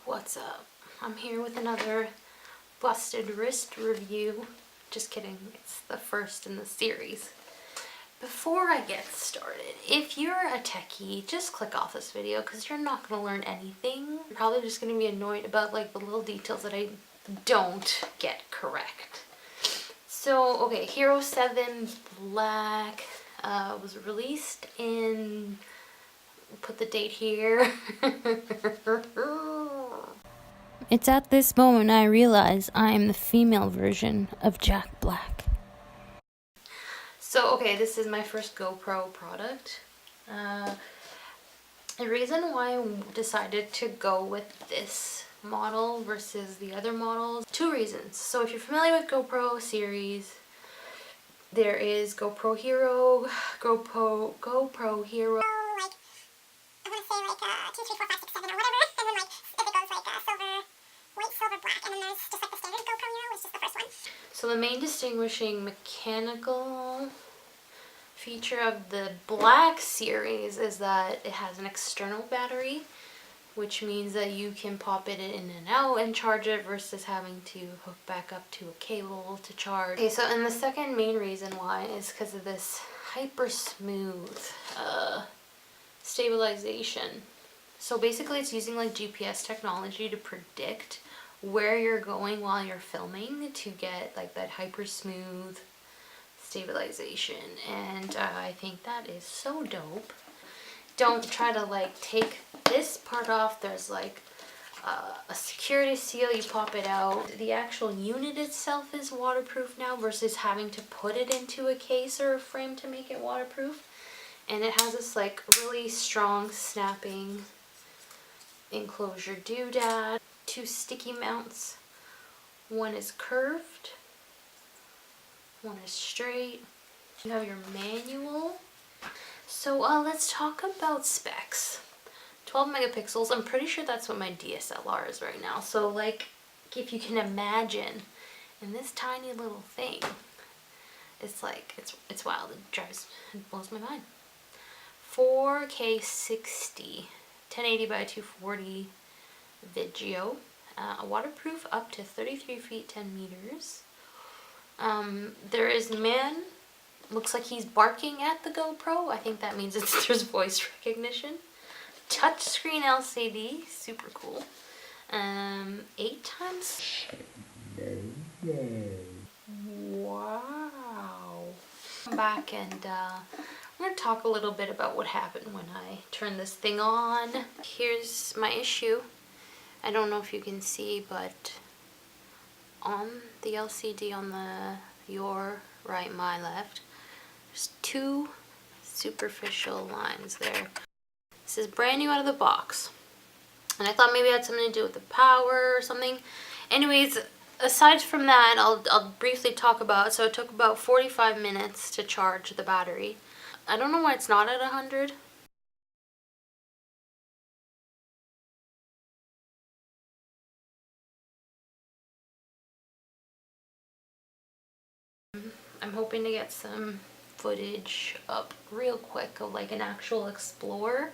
What's up? I'm here with another busted wrist review. Just kidding, it's the first in the series. Before I get started, if you're a techie, just click off this video because you're not going to learn anything. You're probably just going to be annoyed about like the little details that I don't get correct. So, okay, Hero7 Black was released in, put the date here. It's at this moment I realize I am the female version of Jack Black. So, okay, this is my first GoPro product. The reason why I decided to go with this model versus the other models, two reasons. So if you're familiar with GoPro series, there is GoPro Hero, GoPro Hero. I want to say 2, 3, 4, 5, 6, 7 or whatever, and then it goes silver, white, silver, black, and then there's just the standard GoPro Hero, which is the first one. So the main distinguishing mechanical feature of the Black series is that it has an external battery, which means that you can pop it in and out and charge it versus having to hook back up to a cable to charge. Okay, so and the second main reason why is because of this hyper smooth stabilization. So basically it's using like GPS technology to predict where you're going while you're filming to get like that hyper smooth stabilization, and I think that is so dope. Don't try to like take this part off. There's like a security seal, you pop it out. The actual unit itself is waterproof now versus having to put it into a case or a frame to make it waterproof. And it has this like really strong snapping enclosure doodad. Two sticky mounts. One is curved, one is straight. You have your manual. So let's talk about specs. 12 megapixels. I'm pretty sure that's what my DSLR is right now. So like, if you can imagine, in this tiny little thing, it's like, it's wild. It blows my mind. 4K 60, 1080 by 240 video. Waterproof up to 33 feet 10 meters. There is man, looks like he's barking at the GoPro. I think that means there's voice recognition. Touchscreen LCD, super cool. 8 times. Wow. Come back and I'm going to talk a little bit about what happened when I turned this thing on. Here's my issue. I don't know if you can see, but on the LCD on your right, my left, there's 2 superficial lines there. This is brand new out of the box. And I thought maybe it had something to do with the power or something. Anyways, aside from that, I'll briefly talk about, so it took about 45 minutes to charge the battery. I don't know why it's not at 100. I'm hoping to get some footage up real quick of like an actual Explorer